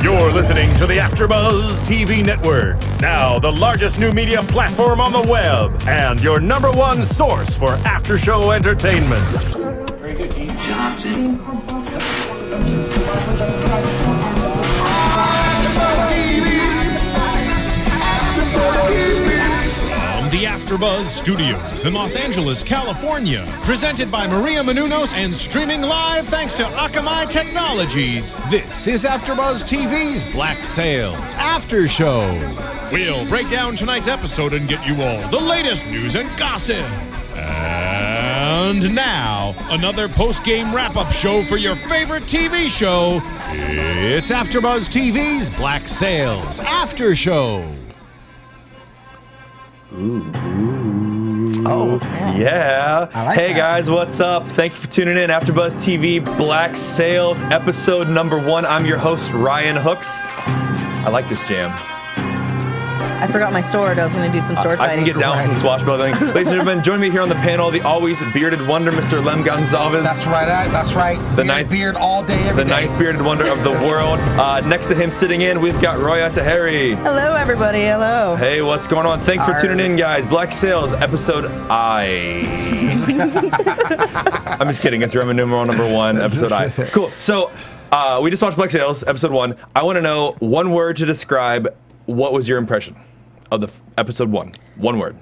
You're listening to the AFTERBUZZ TV Network, now the largest new media platform on the web, and your #1 source for after-show entertainment. Very good, Keith Johnson. The AFTERBUZZ Studios in Los Angeles, California. Presented by Maria Menounos and streaming live thanks to Akamai Technologies. This is AFTERBUZZ TV's Black Sails After Show. We'll break down tonight's episode and get you all the latest news and gossip. And now, another post-game wrap-up show for your favorite TV show. It's AFTERBUZZ TV's Black Sails After Show. Oh, yeah. Hey, that. guys, what's up? Thank you for tuning in. AFTERBUZZ TV Black Sails, episode #1. I'm your host, Ryan Hooks. I like this jam. I forgot my sword. I was going to do some sword I fighting. can get down with some swashbuckling. Ladies and gentlemen, join me here on the panel, the always bearded wonder, Mr. Lem Gonsalves. That's right. That's right. The ninth beard all day, every The day. ninth bearded wonder of the world. Next to him, sitting in, we've got Roya Taheri. Hello, everybody. Hello. Hey, what's going on? Thanks for tuning in, guys. Black Sails, episode I'm just kidding. It's Roman numeral #1, episode I. Cool. So, we just watched Black Sails, episode 1. I want to know one word to describe what was your impression of the episode 1. One word.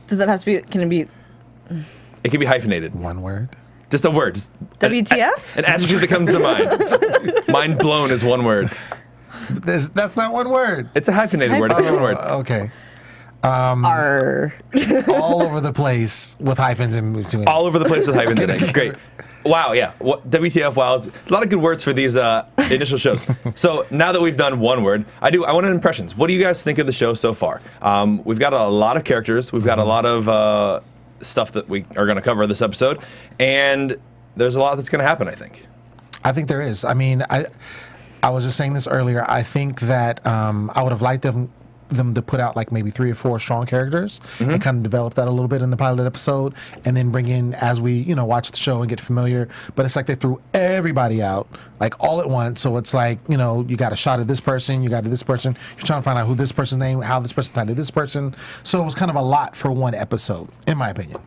Does that have to be? Can it be? It can be hyphenated. One word. Just a word. Just WTF? An adjective that comes to mind. Mind blown is one word. That's not one word. It's a hyphenated word. It's one word. Okay. Arr. All over the place with hyphens in between. All over the place with hyphens in it. Great. Wow, yeah. WTF, wow. A lot of good words for these initial shows. So now that we've done one word, I want impressions. What do you guys think of the show so far? We've got a lot of characters. We've got a lot of stuff that we are going to cover this episode. And there's a lot that's going to happen, I think. I think there is. I mean, I was just saying this earlier. I think that I would have liked them to put out like maybe 3 or 4 strong characters and kind of develop that a little bit in the pilot episode, and then bring in as we watch the show and get familiar. But it's like they threw everybody out like all at once, so it's like you got a shot at this person, you got to this person, you're trying to find out who this person's name, how this person tied to this person. So it was kind of a lot for one episode, in my opinion.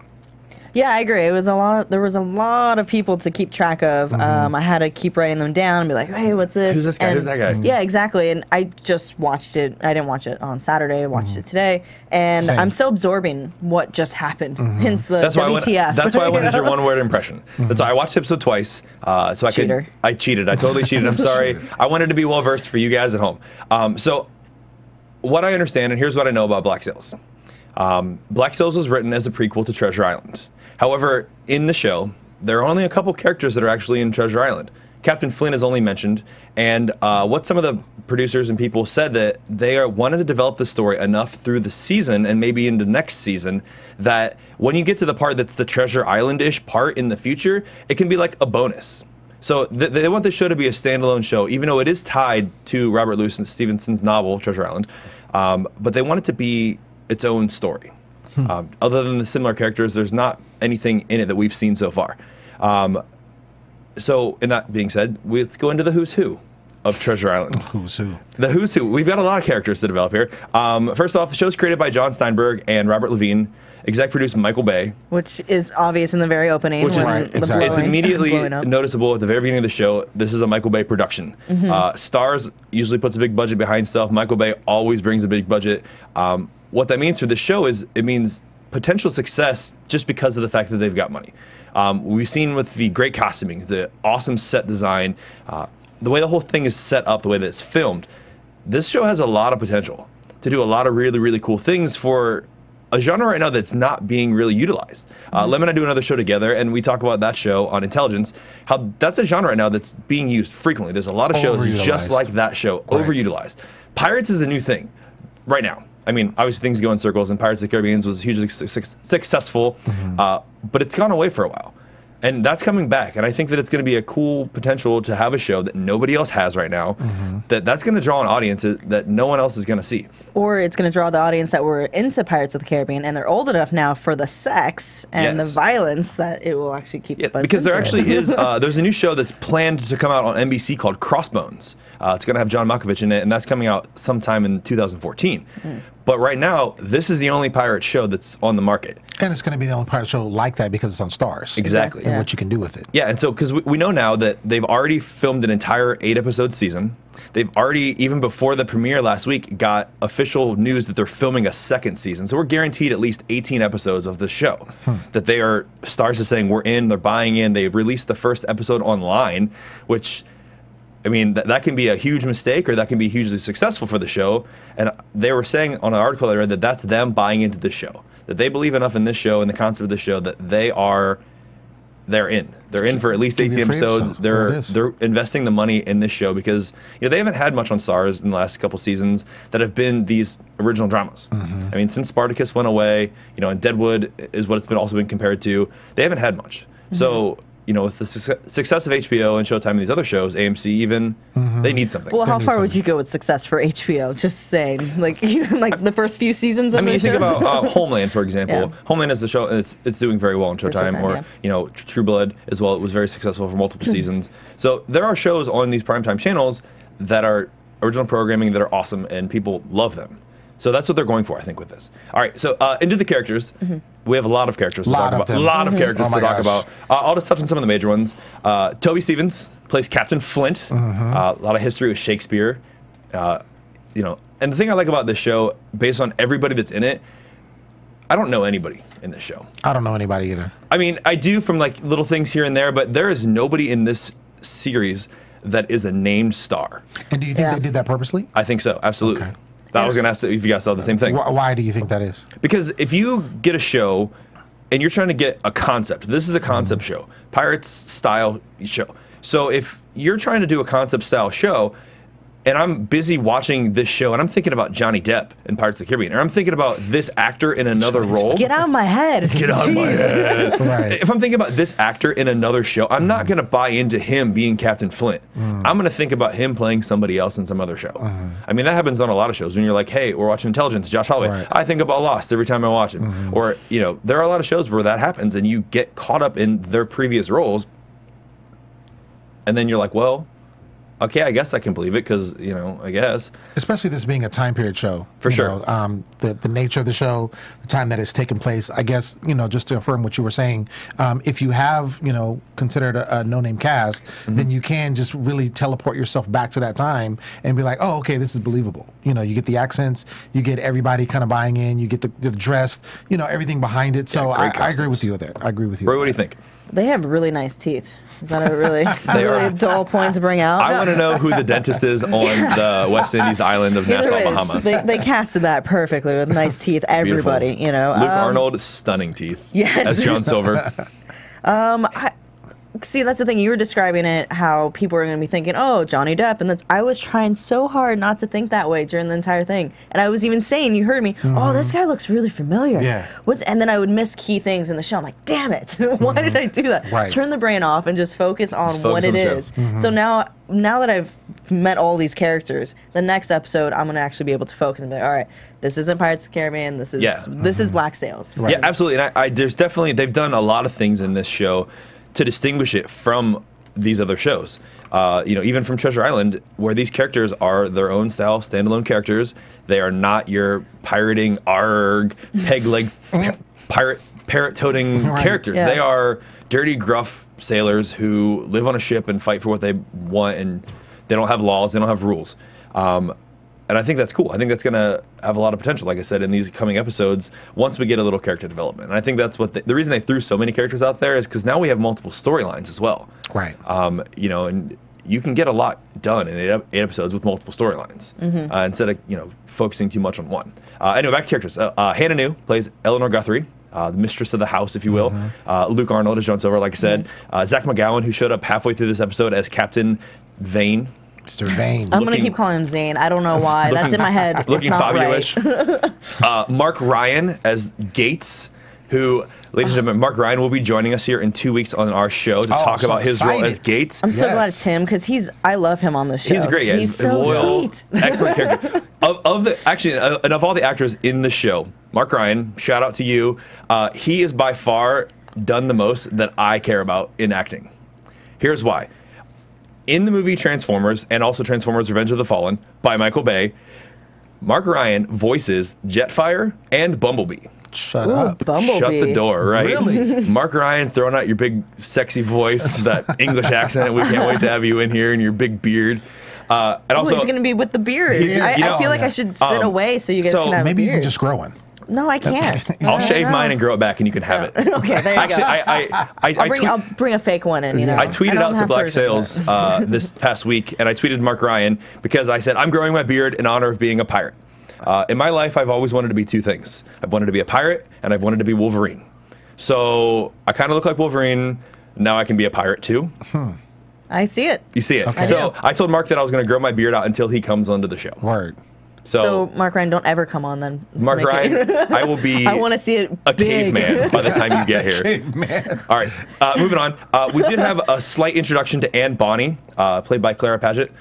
Yeah, I agree. It was a lot. There was a lot of people to keep track of. I had to keep writing them down and be like, "Hey, what's this? Who's this guy? Who's that guy?" Yeah, exactly. And I just watched it. I didn't watch it on Saturday. I watched it today, and Same. I'm still absorbing what just happened. Hence the That's WTF. That's why I wanted your one-word impression. That's why I watched the episode twice, so I Cheater. I cheated. I totally cheated. I'm sorry. I wanted to be well-versed for you guys at home. So what I understand, and here's what I know about Black Sails. Black Sails was written as a prequel to Treasure Island. However, in the show, there are only a couple characters that are actually in Treasure Island. Captain Flint is only mentioned, and what some of the producers and people said that they wanted to develop the story enough through the season and maybe into next season that when you get to the part that's the Treasure Island-ish part in the future, it can be like a bonus. So they want the show to be a standalone show, even though it is tied to Robert Louis Stevenson's novel, Treasure Island, but they want it to be its own story. Other than the similar characters, there's not anything in it that we've seen so far. So, in that being said, let's go into the who's who of Treasure Island. Who's who? The who's who. We've got a lot of characters to develop here. First off, the show's created by John Steinberg and Robert Levine. Exec produced Michael Bay. Which is obvious in the very opening. Which is when right, the exactly. It's blowing- immediately blowing up. noticeable at the very beginning of the show. This is a Michael Bay production. Starz usually puts a big budget behind stuff. Michael Bay always brings a big budget. What that means for the show is it means potential success just because of the fact that they've got money. We've seen with the great costuming, the awesome set design, the way the whole thing is set up, the way that it's filmed. This show has a lot of potential to do a lot of really, really cool things for a genre right now that's not being really utilized. Lem and I do another show together, and we talk about that show on Intelligence, how that's a genre right now that's being used frequently. There's a lot of shows just Overutilized. like that show, overutilized. Pirates is a new thing right now. I mean, obviously things go in circles, and Pirates of the Caribbean was hugely successful, but it's gone away for a while. And that's coming back, and I think that it's going to be a cool potential to have a show that nobody else has right now. That's going to draw an audience that no one else is going to see. Or it's going to draw the audience that were into Pirates of the Caribbean, and they're old enough now for the sex and the violence that it will actually keep. Because there actually is there's a new show that's planned to come out on NBC called Crossbones. It's going to have John Malkovich in it, and that's coming out sometime in 2014. But right now, this is the only pirate show that's on the market. And it's going to be the only pirate show like that because it's on Starz. Exactly. And what you can do with it. Yeah, and so because we know now that they've already filmed an entire 8-episode season. They've already, even before the premiere last week, got official news that they're filming a second season. So we're guaranteed at least 18 episodes of this show. That they are, Starz is saying we're in, they're buying in. They've released the first episode online, which... I mean, that can be a huge mistake or that can be hugely successful for the show. And they were saying on an article I read that that's them buying into this show. That they believe enough in this show and the concept of this show that they're in. They're in for at least 18 episodes. They're investing the money in this show because they haven't had much on Starz in the last couple seasons that have been these original dramas. I mean, since Spartacus went away, and Deadwood is what it's also been compared to, they haven't had much. So... with the success of HBO and Showtime and these other shows, AMC even, they need something. Well, how far would you go with success for HBO? Just saying, like the first few seasons. Of you think shows? about Homeland, for example. Yeah. Homeland is the show, and it's doing very well on Showtime. Or True Blood as well. It was very successful for multiple seasons. So there are shows on these primetime channels that are original programming that are awesome, and people love them. So that's what they're going for, I think, with this. All right, so into the characters. We have a lot of characters to talk about. A lot of characters to talk about. I'll just touch on some of the major ones. Toby Stephens plays Captain Flint. A lot of history with Shakespeare. And the thing I like about this show, based on everybody that's in it, I don't know anybody in this show. I don't know anybody either. I mean, I do from like little things here and there, but there is nobody in this series that is a named star. And do you think they did that purposely? I think so, absolutely. Okay. I was going to ask if you guys thought the same thing. Why do you think that is? Because if you get a show and you're trying to get a concept, this is a concept show, Pirates style show. So if you're trying to do a concept style show, and I'm busy watching this show, and I'm thinking about Johnny Depp in Pirates of the Caribbean, and I'm thinking about this actor in another role. Get out of my head. Get out of my head. Right. If I'm thinking about this actor in another show, I'm not going to buy into him being Captain Flint. I'm going to think about him playing somebody else in some other show. I mean, that happens on a lot of shows. When you're like, hey, we're watching Intelligence, Josh Holloway. Right. I think about Lost every time I watch it. Or, there are a lot of shows where that happens, and you get caught up in their previous roles, and then you're like, well... okay, I guess I can believe it because, I guess. Especially this being a time period show. For sure. The nature of the show, the time that it's taken place, I guess, just to affirm what you were saying, if you have, considered a no-name cast, then you can just really teleport yourself back to that time and be like, oh, okay, this is believable. You get the accents, you get everybody kind of buying in, you get the dress, everything behind it. So I agree with you there. I agree with you. Roy, what do you think? They have really nice teeth. Is that a really, really dull point to bring out? I want to know who the dentist is on the West Indies island of Nassau, Bahamas. They casted that perfectly with nice teeth. Everybody, Luke Arnold, stunning teeth. Yes. As John Silver. See, that's the thing. You were describing it, how people are going to be thinking, oh, Johnny Depp. And I was trying so hard not to think that way during the entire thing. And I was even saying, you heard me, oh, this guy looks really familiar. Yeah. And then I would miss key things in the show. I'm like, damn it. Why did I do that? Right. Turn the brain off and just focus on what it is. So now that I've met all these characters, the next episode, I'm going to actually be able to focus and be like, all right, this isn't Pirates of the Caribbean. This is Black Sails. Right. Yeah, absolutely. And there's definitely, they've done a lot of things in this show to distinguish it from these other shows. Even from Treasure Island, where these characters are their own style, standalone characters. They are not your pirating, arg, peg leg, parrot-toting characters. Yeah. They are dirty, gruff sailors who live on a ship and fight for what they want, and they don't have laws, they don't have rules. And I think that's cool. I think that's going to have a lot of potential, like I said, in these coming episodes, once we get a little character development. And I think that's what the reason they threw so many characters out there is because now we have multiple storylines as well. Right. And you can get a lot done in eight episodes with multiple storylines instead of, focusing too much on one. Anyway, back to characters. Hannah New plays Eleanor Guthrie. The mistress of the house, if you will. Luke Arnold as John Silver, like I said. Zach McGowan, who showed up halfway through this episode as Captain Vane. Mr. Vane. I'm going to keep calling him Zane. I don't know why. That's in my head. Looking Fabio-ish. Mark Ryan as Gates, who, ladies and gentlemen, Mark Ryan will be joining us here in 2 weeks on our show to talk about his role as Gates. I'm so glad it's him because I love him on the show. He's great. Yeah, he's so loyal, sweet. excellent character. Of all the actors in the show, Mark Ryan, shout out to you. He is by far done the most that I care about in acting. Here's why. In the movie Transformers and also Transformers Revenge of the Fallen by Michael Bay, Mark Ryan voices Jetfire and Bumblebee. Shut up. Bumblebee. Shut the door, right? Really? Mark Ryan throwing out your big sexy voice, that English accent. We can't wait to have you in here and your big beard. And also, he's going to be with the beard. I feel like I should sit away so you guys can have maybe a you beard. can just grow one. No, I can't. I'll shave mine and grow it back, and you can have it. Okay, there you Actually, go. I'll bring a fake one in. You know, I tweeted out to Black Sails this past week, and I tweeted Mark Ryan because I said I'm growing my beard in honor of being a pirate. In my life, I've always wanted to be two things. I've wanted to be a pirate, and I've wanted to be Wolverine. So I kind of look like Wolverine. Now I can be a pirate too. I see it. You see it. Okay. So I told Mark that I was going to grow my beard out until he comes onto the show. Word. So Mark Ryan, don't ever come on then. Mark Ryan, I will be I want to see it a big. caveman by the time you get here. Caveman. All right, moving on. We did have a slight introduction to Anne Bonny, played by Clara Paget.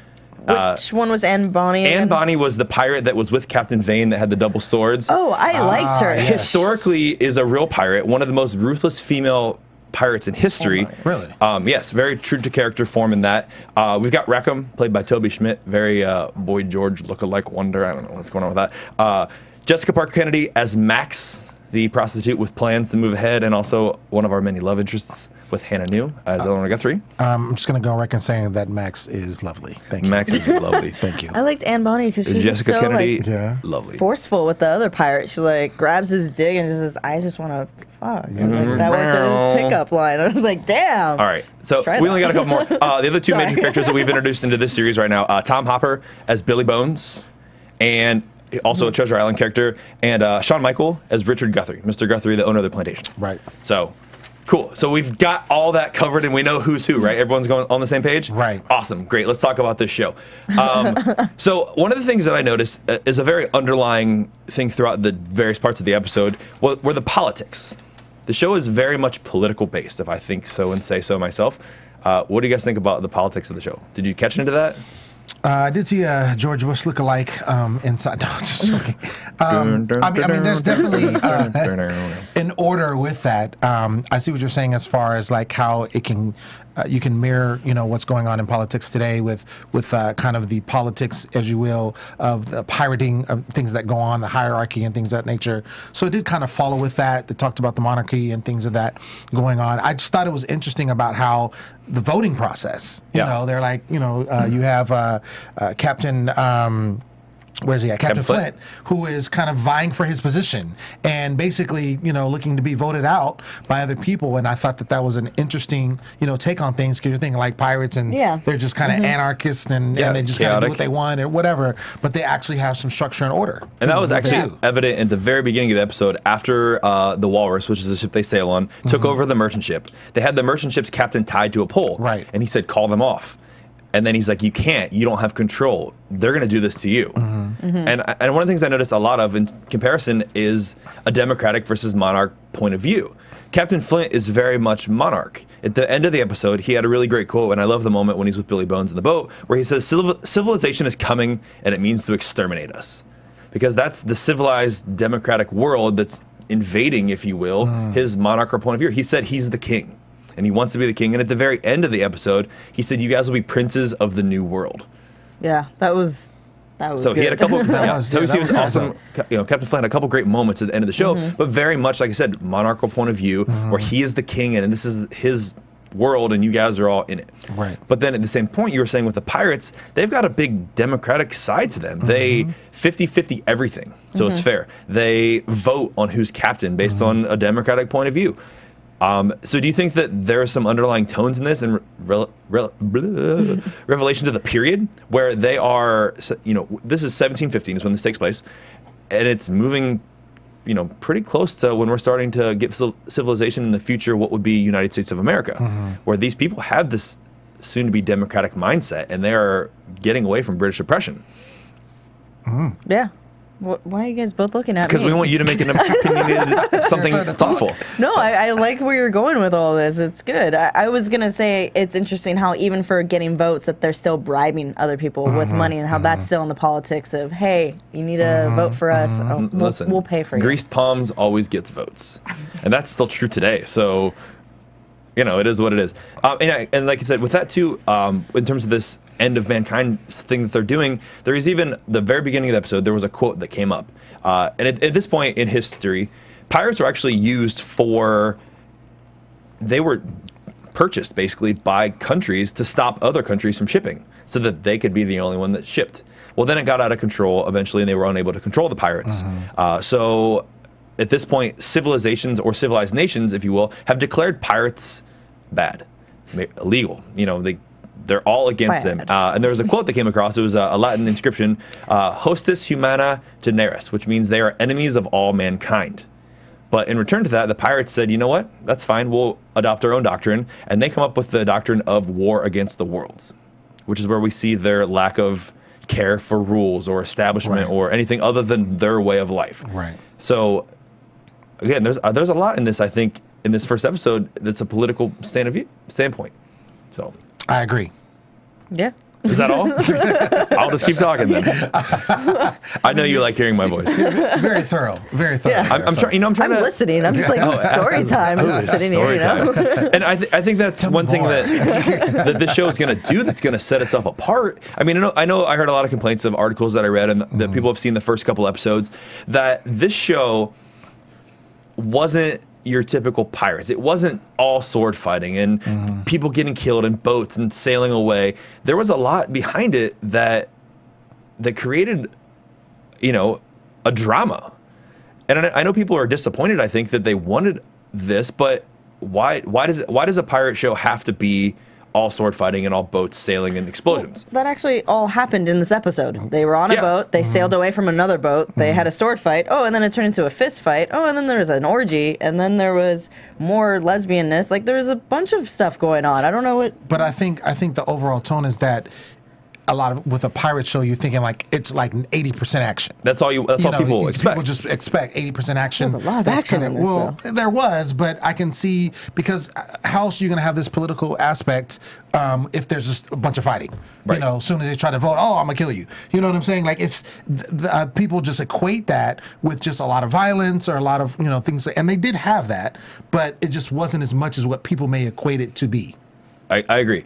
Which one was Anne Bonny? Anne Bonny was the pirate that was with Captain Vane that had the double swords. Oh, I liked her. yes. Historically is a real pirate, one of the most ruthless female pirates in history. Really? Yes, very true to character form in that. We've got Rackham, played by Toby Schmidt, very Boy George lookalike wonder. I don't know what's going on with that. Jessica Parker Kennedy as Max, the prostitute with plans to move ahead, and also one of our many love interests with Hannah New as Eleanor Guthrie. I'm just going to go record saying that Max is lovely. Thank you. Max is lovely. Thank you. I liked Anne Bonny because she's Jessica so Kennedy, like, lovely. forceful with the other pirate. She like grabs his dick and just says, "I just want to fuck." And, like, that worked in his pickup line. I was like, "Damn." All right, so we only got a couple more. The other two major characters that we've introduced into this series right now: Tom Hopper as Billy Bones, and also a Treasure Island character, and Shawn Michael as Richard Guthrie, Mr. Guthrie, the owner of the plantation. Right. So, cool. So we've got all that covered, and we know who's who, right? Everyone's going on the same page? Right. Awesome. Great. Let's talk about this show. So one of the things that I noticed is a very underlying thing throughout the various parts of the episode were the politics. The show is very much political based, if I think so and say so myself. What do you guys think about the politics of the show? Did you catch into that? I did see a George Bush lookalike inside. No, just joking. I mean, there's definitely an order with that. I see what you're saying as far as like how it can, you can mirror, you know, what's going on in politics today with kind of the politics, as you will, of the pirating of things that go on, the hierarchy and things of that nature. So it did kind of follow with that. They talked about the monarchy and things of that going on. I just thought it was interesting about how the voting process, you know, they're like, you know, you have Captain, where's he at? Captain Flint, who is kind of vying for his position and basically, you know, looking to be voted out by other people. And I thought that that was an interesting, you know, take on things, because you're thinking like pirates and they're just kind of anarchists and they just kind of do what they want or whatever, but they actually have some structure and order. And that was actually evident in the very beginning of the episode after the Walrus, which is the ship they sail on, took over the merchant ship. They had the merchant ship's captain tied to a pole. Right. And he said, call them off. And then he's like, you can't, you don't have control. They're going to do this to you. And one of the things I noticed a lot of in comparison is a democratic versus monarch point of view. Captain Flint is very much monarch. At the end of the episode, he had a really great quote, and I love the moment when he's with Billy Bones in the boat, where he says, civilization is coming and it means to exterminate us. Because that's the civilized democratic world that's invading, if you will, his monarchical point of view. He said he's the king. And he wants to be the king. And at the very end of the episode, he said, "You guys will be princes of the new world." Yeah, that was so good. He had a couple. Toby C was awesome. You know, Captain Flint had a couple great moments at the end of the show, but very much, like I said, monarchical point of view, where he is the king and this is his world, and you guys are all in it. Right. But then at the same point, you were saying with the pirates, they've got a big democratic side to them. They 50-50 everything, so it's fair. They vote on who's captain based on a democratic point of view. So do you think that there are some underlying tones in this and revelation to the period where they are, you know, this is 1715 is when this takes place, and it's moving, you know, pretty close to when we're starting to get civilization in the future, what would be United States of America, where these people have this soon-to-be democratic mindset, and they are getting away from British oppression. Yeah. Why are you guys both looking at me? Because we want you to make an opinionated something thoughtful. No, I like where you're going with all this. It's good. I was going to say it's interesting how even for getting votes that they're still bribing other people with money and how that's still in the politics of, hey, you need to vote for us. Oh, Listen, we'll pay for you. Greased palms always gets votes. And that's still true today. So, you know, it is what it is. And like I said, with that too, in terms of this end of mankind thing that they're doing, there is even the very beginning of the episode, there was a quote that came up. And at this point in history, pirates were actually used for, they were purchased basically by countries to stop other countries from shipping so that they could be the only one that shipped. Well, then it got out of control eventually and they were unable to control the pirates. So at this point, civilizations or civilized nations, if you will, have declared pirates bad, illegal. You know, they're all against them. And there was a quote that came across. It was a Latin inscription, Hostis Humana Generis, which means they are enemies of all mankind. But in return to that, the pirates said, you know what? That's fine. We'll adopt our own doctrine. And they come up with the doctrine of war against the worlds, which is where we see their lack of care for rules or establishment or anything other than their way of life. Right. So, again, there's a lot in this, I think, in this first episode that's a political standpoint. So I agree. Yeah. Is that all? I'll just keep talking then. I know you like hearing my voice. Very thorough. Very thorough. Yeah. I'm trying. You know, I'm trying to listening. I'm just like story time. Just sitting story here, you know? time. And I think that's one thing that this show is going to do that's going to set itself apart. I mean, I know I heard a lot of complaints of articles that I read and that people have seen the first couple episodes that this show wasn't your typical pirates. It wasn't all sword fighting and people getting killed and boats and sailing away. There was a lot behind it that created, you know, a drama. And I know people are disappointed, I think, that they wanted this, but why does a pirate show have to be all sword fighting and all boats sailing and explosions? Well, that actually all happened in this episode. They were on a boat. They sailed away from another boat. They had a sword fight. Oh, and then it turned into a fist fight. Oh, and then there was an orgy. And then there was more lesbianness. Like, there was a bunch of stuff going on. I don't know what... But I think the overall tone is that a lot of, with a pirate show, you're thinking like it's like 80% action. That's all people expect. People just expect 80% action. There's a lot of action in this, well, though. there was, but I can see, because how else are you going to have this political aspect if there's just a bunch of fighting? Right. You know, as soon as they try to vote, oh, I'm gonna kill you. You know what I'm saying? Like, it's people just equate that with just a lot of violence or a lot of, you know, things, and they did have that, but it just wasn't as much as what people may equate it to be. I agree.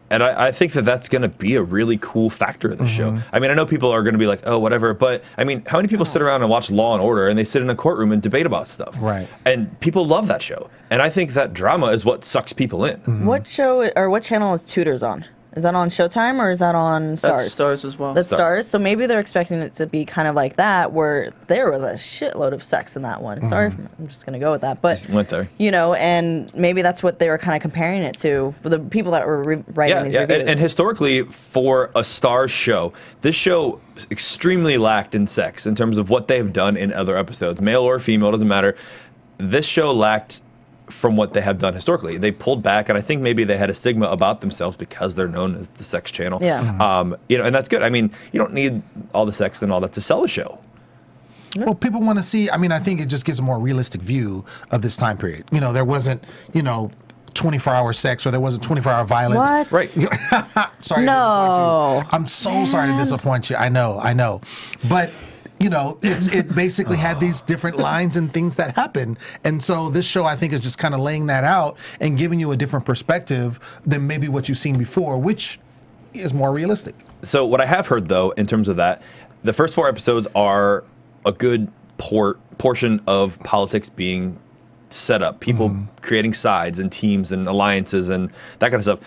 And I think that's going to be a really cool factor of the show. I mean, I know people are going to be like, oh, whatever. But, I mean, how many people sit around and watch Law & Order and they sit in a courtroom and debate about stuff? Right. And people love that show. And I think that drama is what sucks people in. What show or what channel is Tudors on? Is that on Showtime or is that on Starz? That's Starz as well. That's Starz. So maybe they're expecting it to be kind of like that, where there was a shitload of sex in that one. Sorry, I'm just gonna go with that. But Just went there. you know, and maybe that's what they were kind of comparing it to. The people that were writing these reviews. And historically, for a Starz show, this show extremely lacked in sex in terms of what they've done in other episodes, male or female, doesn't matter. This show lacked from what they have done historically. They pulled back, and I think maybe they had a stigma about themselves because they're known as the sex channel. Yeah. You know, and that's good. I mean, you don't need all the sex and all that to sell a show. Well, people want to see, I mean, I think it just gives a more realistic view of this time period. You know, there wasn't, you know, 24-hour sex, or there wasn't 24-hour violence. What? Right. Sorry No. to disappoint you. I'm so sorry to disappoint you. I know. But, you know, it basically had these different lines and things that happen. And so this show, I think, is just kind of laying that out and giving you a different perspective than maybe what you've seen before, which is more realistic. So what I have heard, though, in terms of that, the first 4 episodes are a good portion of politics being set up, people creating sides and teams and alliances and that kind of stuff.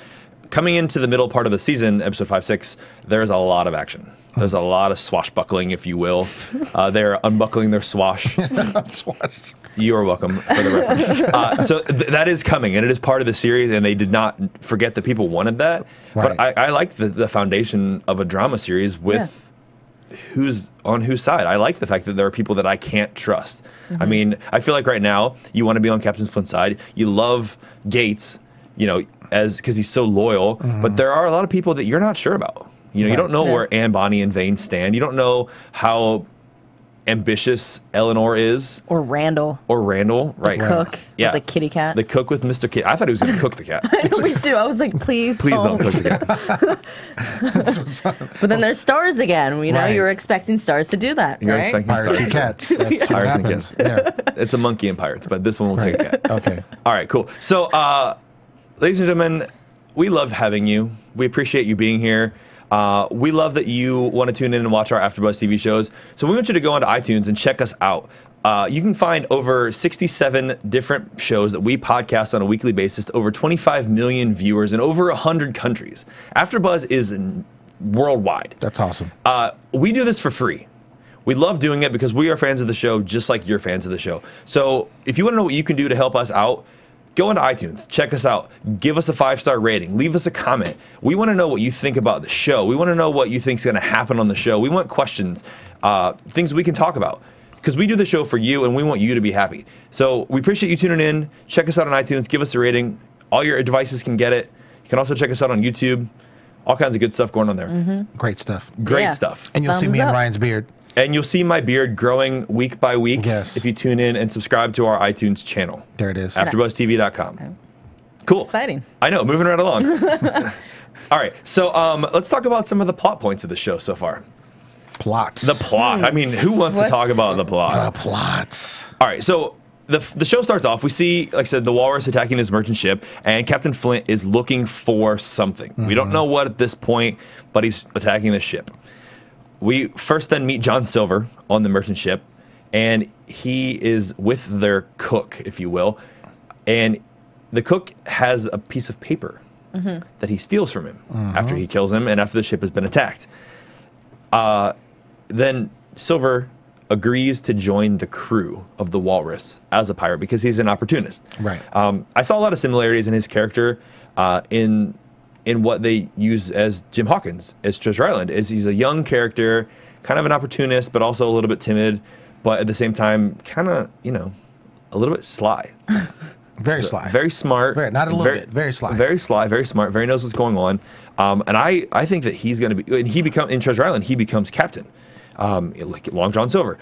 Coming into the middle part of the season, episode 5, 6, there's a lot of action. There's a lot of swashbuckling, if you will. They're unbuckling their swash. You are welcome for the reference. So that is coming, and it is part of the series, and they did not forget that people wanted that. Right. But I like the foundation of a drama series with who's on whose side. I like the fact that there are people that I can't trust. I mean, I feel like right now, you want to be on Captain Flint's side. You love Gates, you know, because he's so loyal, but there are a lot of people that you're not sure about. You know, you don't know where Anne, Bonnie, and Vane stand. You don't know how ambitious Eleanor is. Or Randall. Right. Cook with the kitty cat. The cook with Mr. Kitty. I thought he was going to cook the cat. I know, me too. I was like, please don't cook the cat. But then there's Starz again. You know, you were expecting Starz to do and You're right? expecting Pirates and cats. That's what Pirates and happens. cats. Yeah. It's a monkey in Pirates, but this one will take a cat. Okay. All right, cool. So, ladies and gentlemen, we love having you. We appreciate you being here. We love that you want to tune in and watch our AfterBuzz TV shows. So we want you to go onto iTunes and check us out. You can find over 67 different shows that we podcast on a weekly basis to over 25 million viewers in over 100 countries. AfterBuzz is worldwide. That's awesome. We do this for free. We love doing it because we are fans of the show just like you're fans of the show. So if you want to know what you can do to help us out, go into iTunes, check us out, give us a 5-star rating, leave us a comment. We want to know what you think about the show. We want to know what you think is going to happen on the show. We want questions, things we can talk about. Because we do the show for you and we want you to be happy. So we appreciate you tuning in. Check us out on iTunes, give us a rating. All your devices can get it. You can also check us out on YouTube. All kinds of good stuff going on there. Great stuff. Great stuff. And you'll see Thumbs me and up. Ryan's beard. And you'll see my beard growing week by week if you tune in and subscribe to our iTunes channel. There it is. AfterBuzzTV.com. Cool. Exciting. I know, moving right along. All right, so let's talk about some of the plot points of the show so far. Plots. The plot. I mean, who wants to talk about the plot? The plots. All right, so the show starts off. We see, like I said, the walrus attacking his merchant ship, and Captain Flint is looking for something. We don't know what at this point, but he's attacking the ship. We first then meet John Silver on the merchant ship, and he is with their cook, if you will. And the cook has a piece of paper that he steals from him after he kills him and after the ship has been attacked. Then Silver agrees to join the crew of the Walrus as a pirate because he's an opportunist. Right. I saw a lot of similarities in his character in what they use as Jim Hawkins as Treasure Island. Is he's a young character, kind of an opportunist, but also a little bit timid, but at the same time, kind of, you know, a little bit sly. Very sly. Very smart. Not a little bit. Very sly. Very sly, very smart, very knows what's going on. And I think that he's going to be, and in Treasure Island, he becomes captain. Like Long John Silver.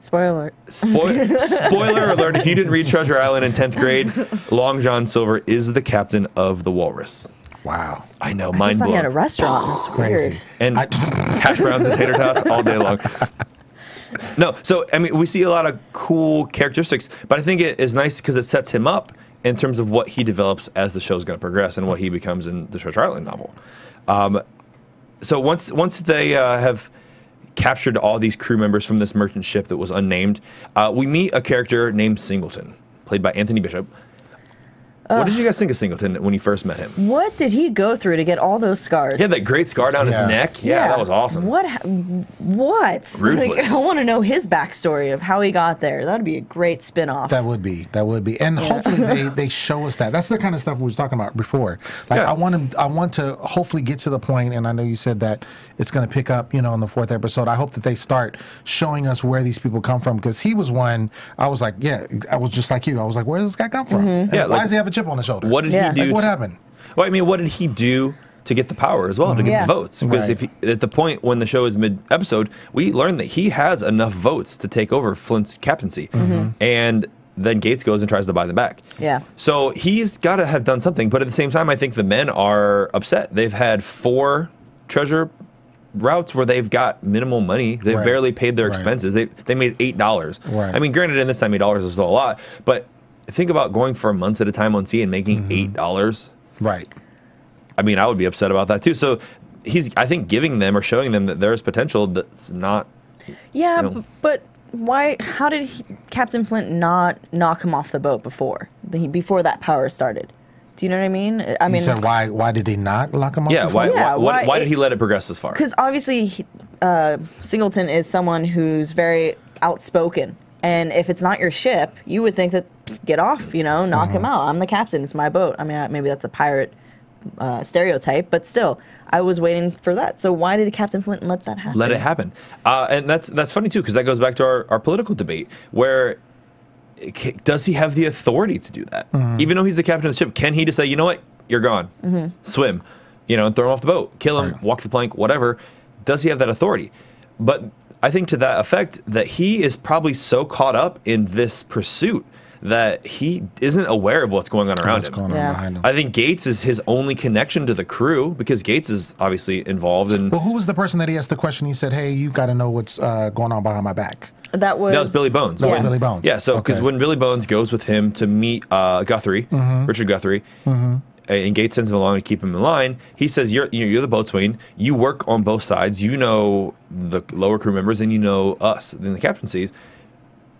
Spoiler. Spoiler alert, if you didn't read Treasure Island in 10th grade, Long John Silver is the captain of the Walrus. Wow. I know, I mind just thought he had a blown. restaurant. That's Crazy. weird. And hash browns and tater tots all day long. No, so, I mean, we see a lot of cool characteristics, but I think it is nice because it sets him up in terms of what he develops as the show's going to progress and what he becomes in the Treasure Island novel. So once they have captured all these crew members from this merchant ship that was unnamed, we meet a character named Singleton, played by Anthony Bishop. What did you guys think of Singleton when you first met him? What did he go through to get all those scars? He had that great scar down his neck. Yeah, that was awesome. What? Ruthless. Like, I want to know his backstory of how he got there. That'd be a great spin-off. That would be. And hopefully they show us that. That's the kind of stuff we was talking about before. Like I want to hopefully get to the point, and I know you said that it's going to pick up, you know, in the 4th episode. I hope that they start showing us where these people come from, because he was one, I was like, I was just like you. I was like, where does this guy come from? And why does he have a chip on his shoulder? What did he do? Like, what happened? Well, I mean, what did he do to get the power as well, to get the votes? Because if at the point when the show is mid-episode, we learned that he has enough votes to take over Flint's captaincy. And then Gates goes and tries to buy them back. Yeah. So he's got to have done something. But at the same time, I think the men are upset. They've had 4 treasure routes where they've got minimal money. They've barely paid their expenses. They made $8. I mean, granted, in this time, $8 is still a lot. But think about going for months at a time on sea and making $8. Right. I mean, I would be upset about that too. So he's, I think, giving them or showing them that there's potential that's not. Yeah, you know, but why? How did Captain Flint not knock him off the boat before that power started? Do you know what I mean? I mean, you said why did they not lock him up? Yeah. before? Why did he let it progress this far? Because obviously, Singleton is someone who's very outspoken. And if it's not your ship, you would think that, get off, you know, knock him out. I'm the captain. It's my boat. I mean, maybe that's a pirate stereotype, but still, I was waiting for that. So why did Captain Flint let that happen? Let it happen. And that's funny, too, because that goes back to our political debate, where does he have the authority to do that? Even though he's the captain of the ship, can he just say, you know what, you're gone, swim, you know, and throw him off the boat, kill him, walk the plank, whatever? Does he have that authority? But I think to that effect that he is probably so caught up in this pursuit that he isn't aware of what's going on around him. I think Gates is his only connection to the crew because Gates is obviously involved. And well, who was the person that he asked the question? He said, "Hey, you got to know what's going on behind my back." That was Billy Bones. That was Billy Bones. Yeah, so because when Billy Bones goes with him to meet Guthrie, Richard Guthrie, and Gates sends him along to keep him in line, he says, you're the boatswain. You work on both sides. You know the lower crew members, and you know us in the captaincy.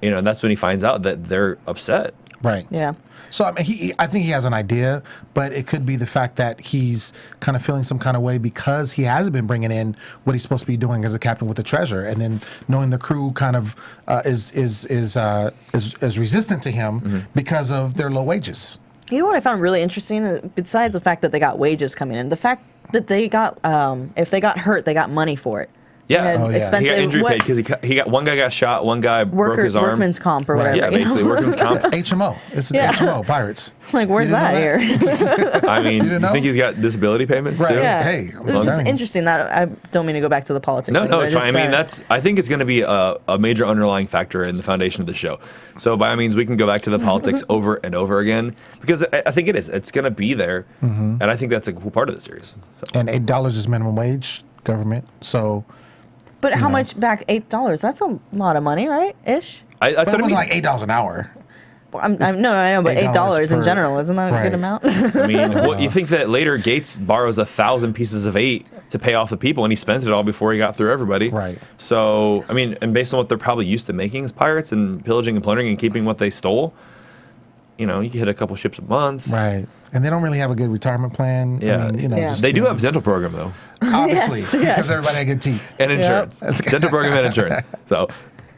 You know, and that's when he finds out that they're upset. Right. Yeah. So I mean, I think he has an idea, but it could be the fact that he's kind of feeling some kind of way because he hasn't been bringing in what he's supposed to be doing as a captain with the treasure, and then knowing the crew kind of is resistant to him because of their low wages. You know what I found really interesting, besides the fact that they got wages coming in, the fact that they got if they got hurt, they got money for it. Yeah, he got injury paid because he got one guy got shot, one guy broke his arm. Workman's comp or whatever. Yeah, basically workman's comp. HMO. It's the HMO, Pirates. Like, where's that here? I mean, you think he's got disability payments too? Yeah. Hey, it was just interesting that I don't mean to go back to the politics. No, it's fine. I mean, I think it's going to be a major underlying factor in the foundation of the show. So by all means, we can go back to the politics over and over again because I think it is. It's going to be there, and I think that's a cool part of the series. So. And $8 is minimum wage, government. So. But how much back? $8? That's a lot of money, right? Ish. It wasn't like $8 an hour. No, I know, but $8 in general, isn't that a good amount? I mean, you think that later Gates borrows 1,000 pieces of 8 to pay off the people, and he spent it all before he got through everybody. Right. So, I mean, and based on what they're probably used to making as pirates and pillaging and plundering and keeping what they stole, you know, you can hit a couple ships a month. Right. And they don't really have a good retirement plan. Yeah. I mean, you know, they do have a dental program, though. Obviously, because everybody had good teeth. And insurance. Dental program and insurance. So,